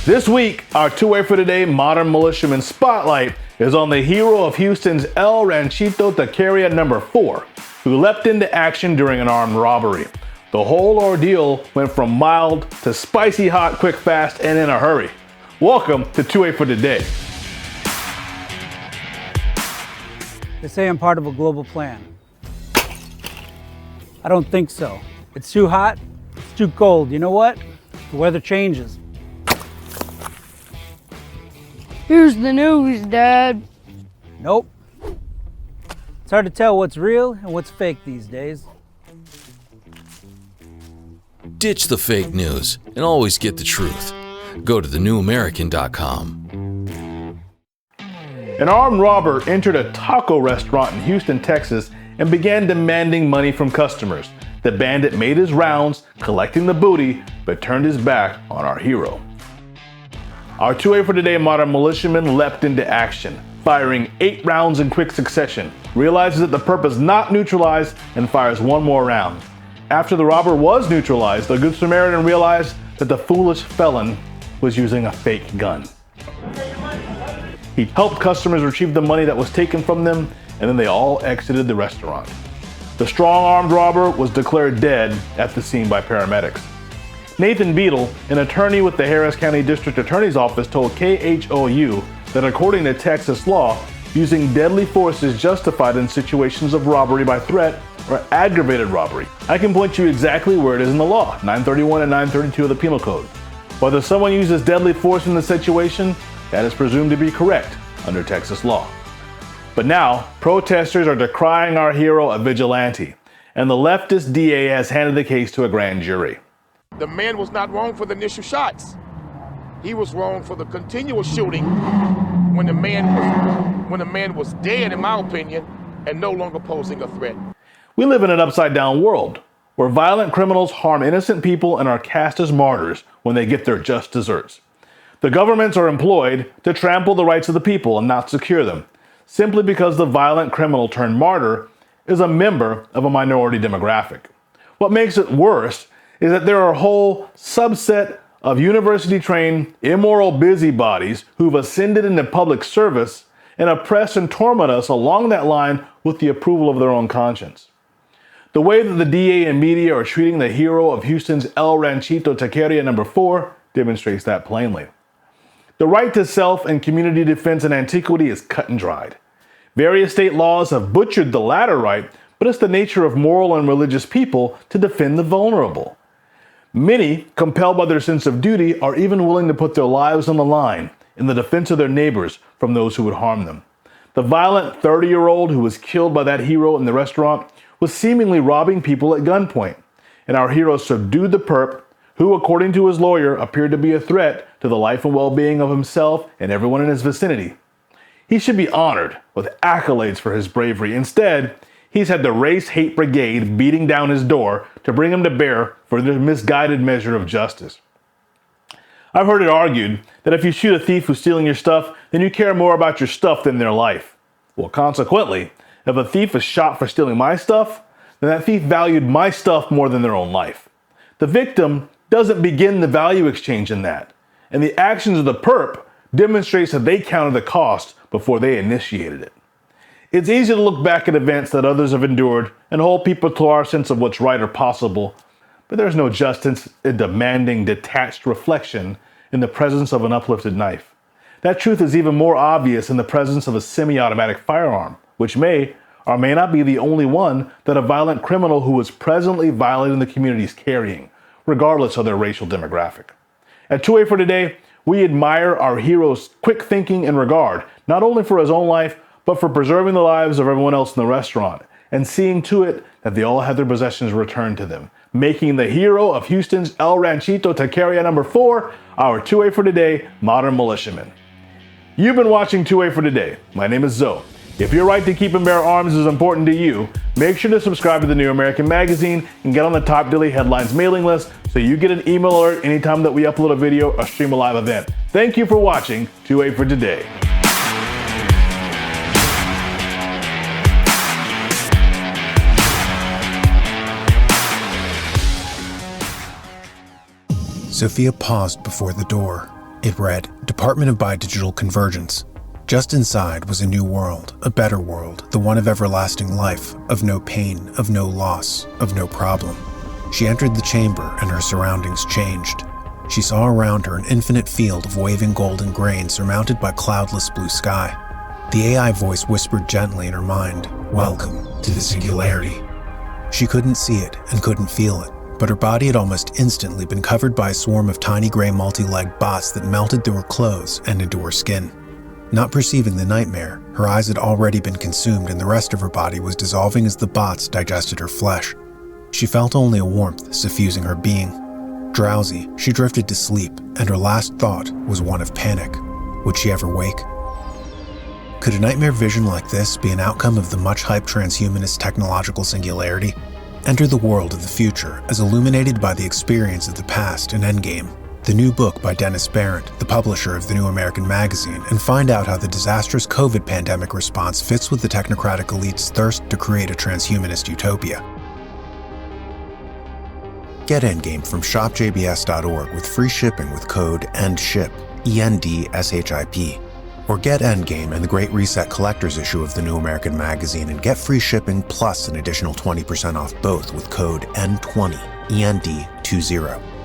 This week, our two-way for today Modern Militiaman spotlight is on the hero of Houston's Ranchito Taqueria number 4, who leapt into action during an armed robbery. The whole ordeal went from mild to spicy hot, quick, fast, and in a hurry. Welcome to two-way for today. They say I'm part of a global plan. I don't think so. It's too hot, it's too cold. You know what? The weather changes. Here's the news, Dad. Nope. It's hard to tell what's real and what's fake these days. Ditch the fake news and always get the truth. Go to thenewamerican.com. An armed robber entered a taco restaurant in Houston, Texas, and began demanding money from customers. The bandit made his rounds, collecting the booty, but turned his back on our hero. Our two-way for today Modern Militiaman leapt into action, firing 8 rounds in quick succession, realizes that the perp is not neutralized, and fires one more round. After the robber was neutralized, the good Samaritan realized that the foolish felon was using a fake gun. He helped customers retrieve the money that was taken from them, and then they all exited the restaurant. The strong-armed robber was declared dead at the scene by paramedics. Nathan Beadle, an attorney with the Harris County District Attorney's Office, told KHOU that according to Texas law, using deadly force is justified in situations of robbery by threat or aggravated robbery. I can point you exactly where it is in the law, 931 and 932 of the Penal Code. Whether someone uses deadly force in the situation, that is presumed to be correct under Texas law. But now, protesters are decrying our hero a vigilante, and the leftist DA has handed the case to a grand jury. The man was not wrong for the initial shots. He was wrong for the continuous shooting when the man was dead, in my opinion, and no longer posing a threat. We live in an upside-down world where violent criminals harm innocent people and are cast as martyrs when they get their just desserts. The governments are employed to trample the rights of the people and not secure them, simply because the violent criminal turned martyr is a member of a minority demographic. What makes it worse is that there are a whole subset of university-trained, immoral busybodies who've ascended into public service and oppress and torment us along that line with the approval of their own conscience. The way that the DA and media are treating the hero of Houston's Ranchito Taqueria number 4 demonstrates that plainly. The right to self and community defense in antiquity is cut and dried. Various state laws have butchered the latter right, but it's the nature of moral and religious people to defend the vulnerable. Many, compelled by their sense of duty, are even willing to put their lives on the line in the defense of their neighbors from those who would harm them. The violent 30-year-old who was killed by that hero in the restaurant was seemingly robbing people at gunpoint, and our hero subdued the perp, who, according to his lawyer, appeared to be a threat to the life and well-being of himself and everyone in his vicinity. He should be honored with accolades for his bravery. Instead, he's had the race hate brigade beating down his door to bring him to bear for this misguided measure of justice. I've heard it argued that if you shoot a thief who's stealing your stuff, then you care more about your stuff than their life. Well, consequently, if a thief is shot for stealing my stuff, then that thief valued my stuff more than their own life. The victim doesn't begin the value exchange in that, and the actions of the perp demonstrates that they counted the cost before they initiated it. It's easy to look back at events that others have endured and hold people to our sense of what's right or possible, but there's no justice in demanding detached reflection in the presence of an uplifted knife. That truth is even more obvious in the presence of a semi-automatic firearm, which may or may not be the only one that a violent criminal who is presently violating the community is carrying, regardless of their racial demographic. At two-way for today, we admire our hero's quick thinking and regard, not only for his own life, but for preserving the lives of everyone else in the restaurant, and seeing to it that they all had their possessions returned to them, making the hero of Houston's Ranchito Taqueria number 4 our two-way for today Modern Militiaman. You've been watching Two-Way for Today. My name is Zoe. If your right to keep and bear arms is important to you, make sure to subscribe to the New American Magazine and get on the top daily headlines mailing list so you get an email alert anytime that we upload a video or stream a live event. Thank you for watching Two-Way for Today. Sophia paused before the door It read, Department of Bidigital Convergence. Just inside was a new world, a better world, the one of everlasting life, of no pain, of no loss, of no problem. She entered the chamber and her surroundings changed. She saw around her an infinite field of waving golden grain surmounted by cloudless blue sky. The AI voice whispered gently in her mind, Welcome to the singularity. She couldn't see it and couldn't feel it, but her body had almost instantly been covered by a swarm of tiny gray multi-legged bots that melted through her clothes and into her skin. Not perceiving the nightmare, her eyes had already been consumed and the rest of her body was dissolving as the bots digested her flesh. She felt only a warmth suffusing her being. Drowsy, she drifted to sleep, and her last thought was one of panic. Would she ever wake? Could a nightmare vision like this be an outcome of the much-hyped transhumanist technological singularity? Enter the world of the future as illuminated by the experience of the past in Endgame, the new book by Dennis Barrett, the publisher of the New American Magazine, and find out how the disastrous COVID pandemic response fits with the technocratic elite's thirst to create a transhumanist utopia. Get Endgame from shopjbs.org with free shipping with code ENDSHIP, ENDSHIP. Or get Endgame and the Great Reset Collector's issue of the New American Magazine and get free shipping plus an additional 20% off both with code END20, END20.